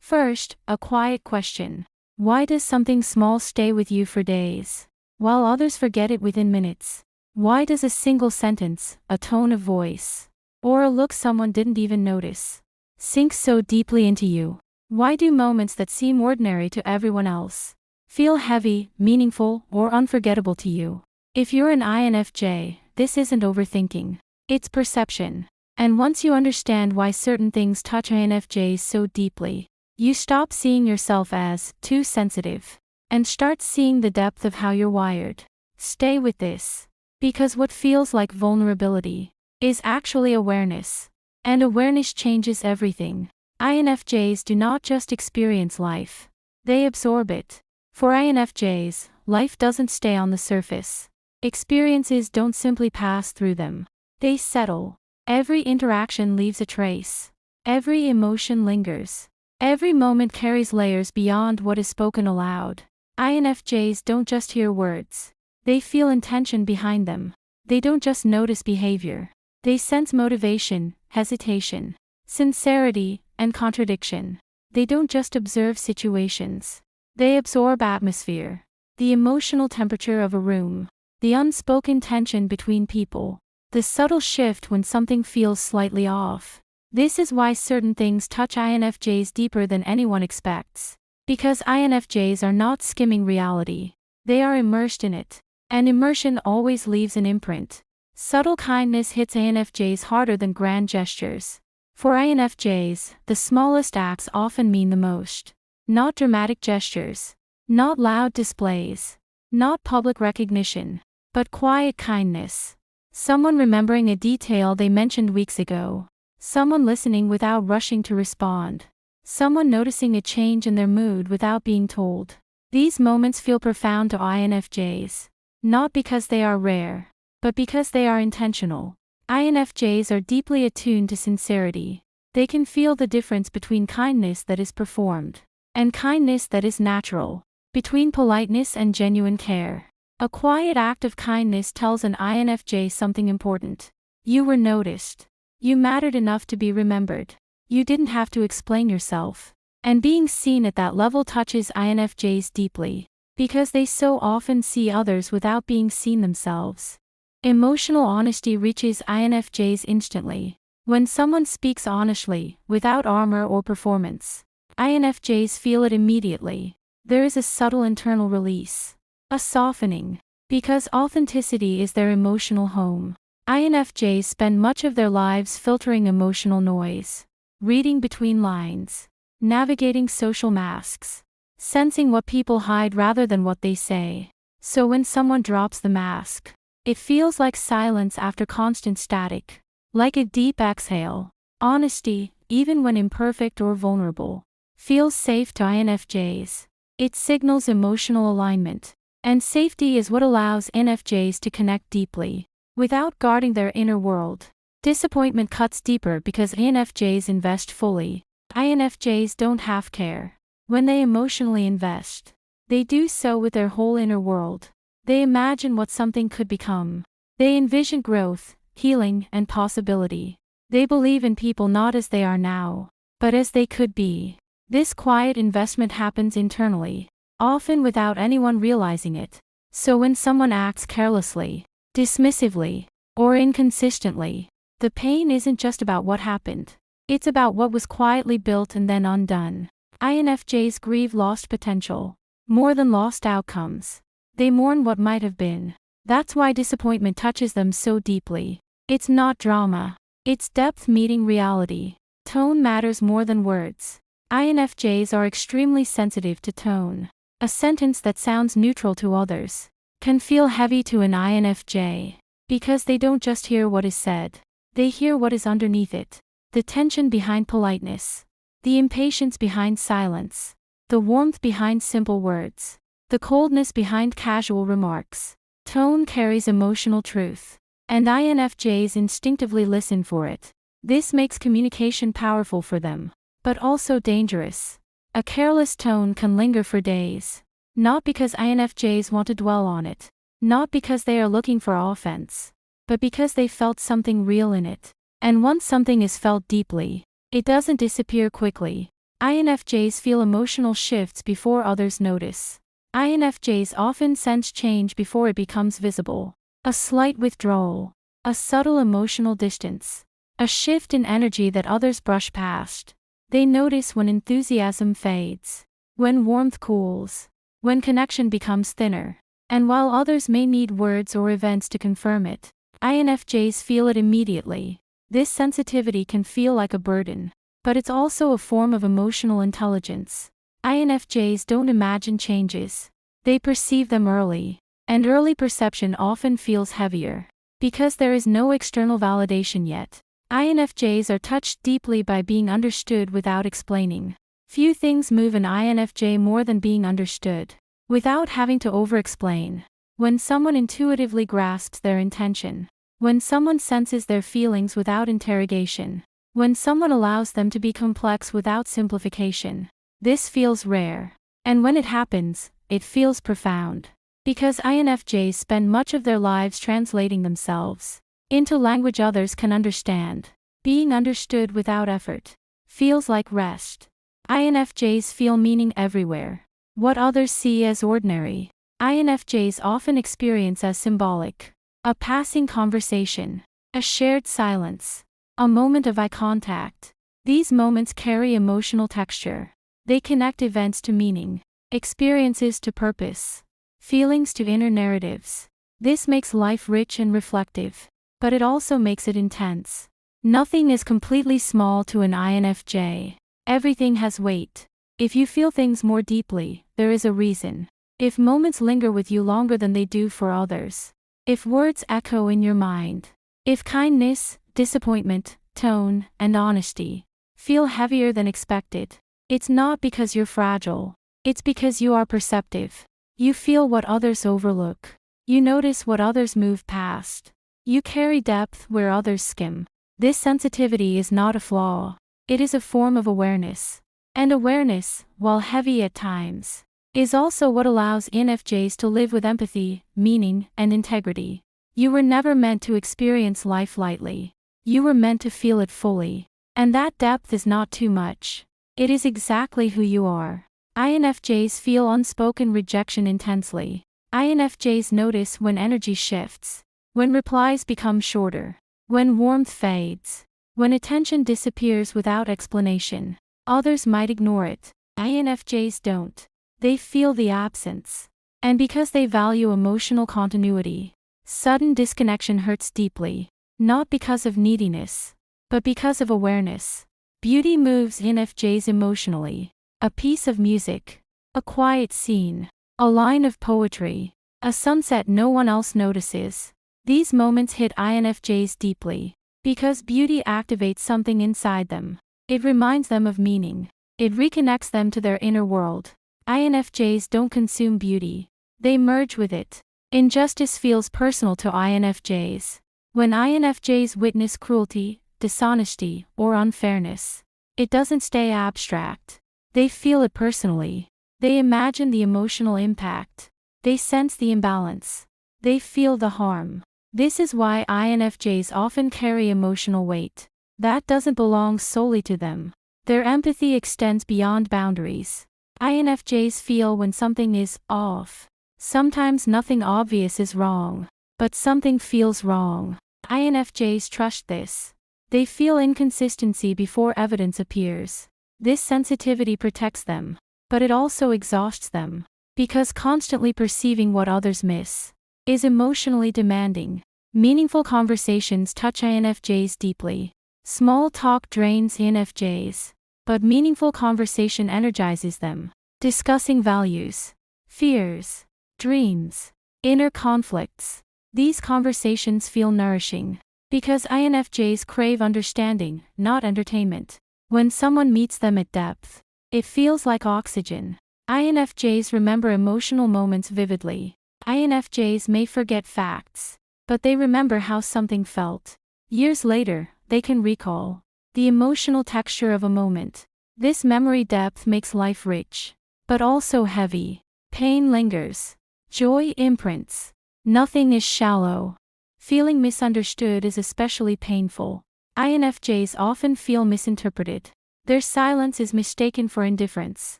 First, a quiet question. Why does something small stay with you for days, while others forget it within minutes? Why does a single sentence, a tone of voice, or a look someone didn't even notice, sink so deeply into you? Why do moments that seem ordinary to everyone else feel heavy, meaningful, or unforgettable to you? If you're an INFJ, this isn't overthinking. It's perception. And once you understand why certain things touch INFJs so deeply, you stop seeing yourself as too sensitive and start seeing the depth of how you're wired. Stay with this, because what feels like vulnerability is actually awareness. And awareness changes everything. INFJs do not just experience life, they absorb it. For INFJs, life doesn't stay on the surface. Experiences don't simply pass through them, they settle. Every interaction leaves a trace. Every emotion lingers. Every moment carries layers beyond what is spoken aloud. INFJs don't just hear words. They feel intention behind them. They don't just notice behavior. They sense motivation, hesitation, sincerity, and contradiction. They don't just observe situations. They absorb atmosphere, the emotional temperature of a room, the unspoken tension between people, the subtle shift when something feels slightly off. This is why certain things touch INFJs deeper than anyone expects. Because INFJs are not skimming reality. They are immersed in it. And immersion always leaves an imprint. Subtle kindness hits INFJs harder than grand gestures. For INFJs, the smallest acts often mean the most. Not dramatic gestures. Not loud displays. Not public recognition. But quiet kindness. Someone remembering a detail they mentioned weeks ago. Someone listening without rushing to respond. Someone noticing a change in their mood without being told. These moments feel profound to INFJs. Not because they are rare, but because they are intentional. INFJs are deeply attuned to sincerity. They can feel the difference between kindness that is performed and kindness that is natural, between politeness and genuine care. A quiet act of kindness tells an INFJ something important. You were noticed. You mattered enough to be remembered. You didn't have to explain yourself. And being seen at that level touches INFJs deeply, because they so often see others without being seen themselves. Emotional honesty reaches INFJs instantly. When someone speaks honestly, without armor or performance, INFJs feel it immediately. There is a subtle internal release. A softening. Because authenticity is their emotional home. INFJs spend much of their lives filtering emotional noise, reading between lines, navigating social masks, sensing what people hide rather than what they say. So when someone drops the mask, it feels like silence after constant static, like a deep exhale. Honesty, even when imperfect or vulnerable, feels safe to INFJs. It signals emotional alignment. And safety is what allows INFJs to connect deeply, without guarding their inner world. Disappointment cuts deeper because INFJs invest fully. INFJs don't half care. When they emotionally invest, they do so with their whole inner world. They imagine what something could become. They envision growth, healing, and possibility. They believe in people not as they are now, but as they could be. This quiet investment happens internally, often without anyone realizing it. So when someone acts carelessly, dismissively, or inconsistently, the pain isn't just about what happened. It's about what was quietly built and then undone. INFJs grieve lost potential, more than lost outcomes. They mourn what might have been. That's why disappointment touches them so deeply. It's not drama. It's depth meeting reality. Tone matters more than words. INFJs are extremely sensitive to tone. A sentence that sounds neutral to others can feel heavy to an INFJ, because they don't just hear what is said, they hear what is underneath it. The tension behind politeness, the impatience behind silence, the warmth behind simple words, the coldness behind casual remarks. Tone carries emotional truth, and INFJs instinctively listen for it. This makes communication powerful for them, but also dangerous. A careless tone can linger for days. Not because INFJs want to dwell on it. Not because they are looking for offense. But because they felt something real in it. And once something is felt deeply, it doesn't disappear quickly. INFJs feel emotional shifts before others notice. INFJs often sense change before it becomes visible. A slight withdrawal, a subtle emotional distance, a shift in energy that others brush past. They notice when enthusiasm fades, when warmth cools, when connection becomes thinner. And while others may need words or events to confirm it, INFJs feel it immediately. This sensitivity can feel like a burden, but it's also a form of emotional intelligence. INFJs don't imagine changes. They perceive them early, and early perception often feels heavier. Because there is no external validation yet, INFJs are touched deeply by being understood without explaining. Few things move an INFJ more than being understood, without having to over-explain. When someone intuitively grasps their intention, when someone senses their feelings without interrogation, when someone allows them to be complex without simplification, this feels rare. And when it happens, it feels profound. Because INFJs spend much of their lives translating themselves into language others can understand. Being understood without effort feels like rest. INFJs feel meaning everywhere. What others see as ordinary, INFJs often experience as symbolic. A passing conversation, a shared silence, a moment of eye contact. These moments carry emotional texture. They connect events to meaning, experiences to purpose, feelings to inner narratives. This makes life rich and reflective, but it also makes it intense. Nothing is completely small to an INFJ. Everything has weight. If you feel things more deeply, there is a reason. If moments linger with you longer than they do for others, if words echo in your mind, if kindness, disappointment, tone, and honesty feel heavier than expected, it's not because you're fragile. It's because you are perceptive. You feel what others overlook. You notice what others move past. You carry depth where others skim. This sensitivity is not a flaw. It is a form of awareness. And awareness, while heavy at times, is also what allows INFJs to live with empathy, meaning, and integrity. You were never meant to experience life lightly. You were meant to feel it fully. And that depth is not too much. It is exactly who you are. INFJs feel unspoken rejection intensely. INFJs notice when energy shifts, when replies become shorter, when warmth fades, when attention disappears without explanation. Others might ignore it. INFJs don't. They feel the absence. And because they value emotional continuity, sudden disconnection hurts deeply, not because of neediness, but because of awareness. Beauty moves INFJs emotionally. A piece of music, a quiet scene, a line of poetry, a sunset no one else notices. These moments hit INFJs deeply, because beauty activates something inside them. It reminds them of meaning. It reconnects them to their inner world. INFJs don't consume beauty. They merge with it. Injustice feels personal to INFJs. When INFJs witness cruelty, dishonesty, or unfairness, it doesn't stay abstract. They feel it personally. They imagine the emotional impact. They sense the imbalance. They feel the harm. This is why INFJs often carry emotional weight that doesn't belong solely to them. Their empathy extends beyond boundaries. INFJs feel when something is off. Sometimes nothing obvious is wrong, but something feels wrong. INFJs trust this. They feel inconsistency before evidence appears. This sensitivity protects them, but it also exhausts them, because constantly perceiving what others miss is emotionally demanding. Meaningful conversations touch INFJs deeply. Small talk drains INFJs, but meaningful conversation energizes them. Discussing values, fears, dreams, inner conflicts. These conversations feel nourishing, because INFJs crave understanding, not entertainment. When someone meets them at depth, it feels like oxygen. INFJs remember emotional moments vividly. INFJs may forget facts, but they remember how something felt. Years later, they can recall the emotional texture of a moment. This memory depth makes life rich, but also heavy. Pain lingers. Joy imprints. Nothing is shallow. Feeling misunderstood is especially painful. INFJs often feel misinterpreted. Their silence is mistaken for indifference.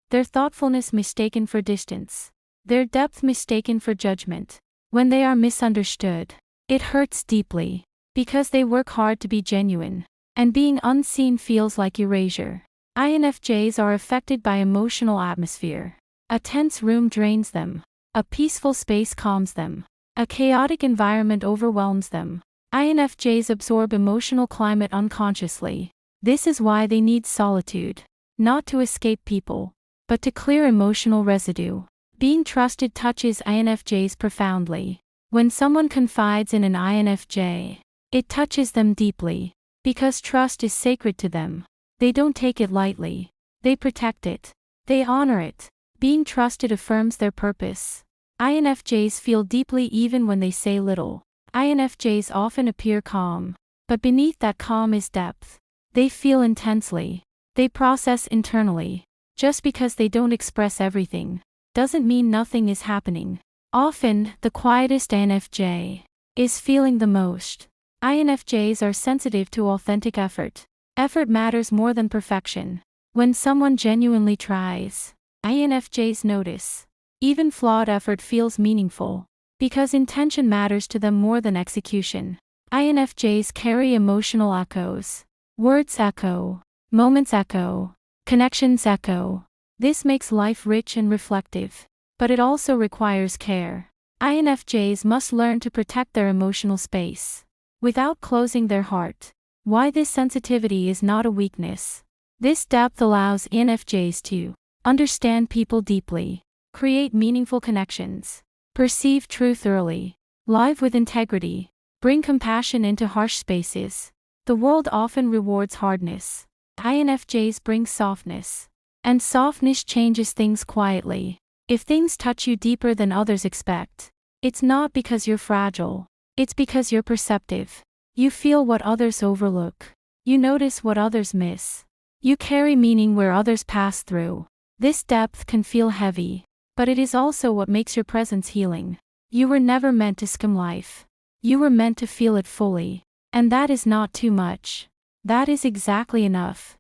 Their thoughtfulness mistaken for distance. Their depth mistaken for judgment. When they are misunderstood, it hurts deeply, because they work hard to be genuine, and being unseen feels like erasure. INFJs are affected by emotional atmosphere. A tense room drains them. A peaceful space calms them. A chaotic environment overwhelms them. INFJs absorb emotional climate unconsciously. This is why they need solitude. Not to escape people, but to clear emotional residue. Being trusted touches INFJs profoundly. When someone confides in an INFJ, it touches them deeply. Because trust is sacred to them. They don't take it lightly. They protect it. They honor it. Being trusted affirms their purpose. INFJs feel deeply even when they say little. INFJs often appear calm, but beneath that calm is depth. They feel intensely. They process internally. Just because they don't express everything, doesn't mean nothing is happening. Often, the quietest INFJ is feeling the most. INFJs are sensitive to authentic effort. Effort matters more than perfection. When someone genuinely tries, INFJs notice. Even flawed effort feels meaningful, because intention matters to them more than execution. INFJs carry emotional echoes. Words echo. Moments echo. Connections echo. This makes life rich and reflective. But it also requires care. INFJs must learn to protect their emotional space without closing their heart. Why this sensitivity is not a weakness. This depth allows INFJs to understand people deeply, create meaningful connections, perceive truth early, live with integrity, bring compassion into harsh spaces. The world often rewards hardness. INFJs bring softness. And softness changes things quietly. If things touch you deeper than others expect, it's not because you're fragile. It's because you're perceptive. You feel what others overlook. You notice what others miss. You carry meaning where others pass through. This depth can feel heavy, but it is also what makes your presence healing. You were never meant to skim life. You were meant to feel it fully. And that is not too much. That is exactly enough.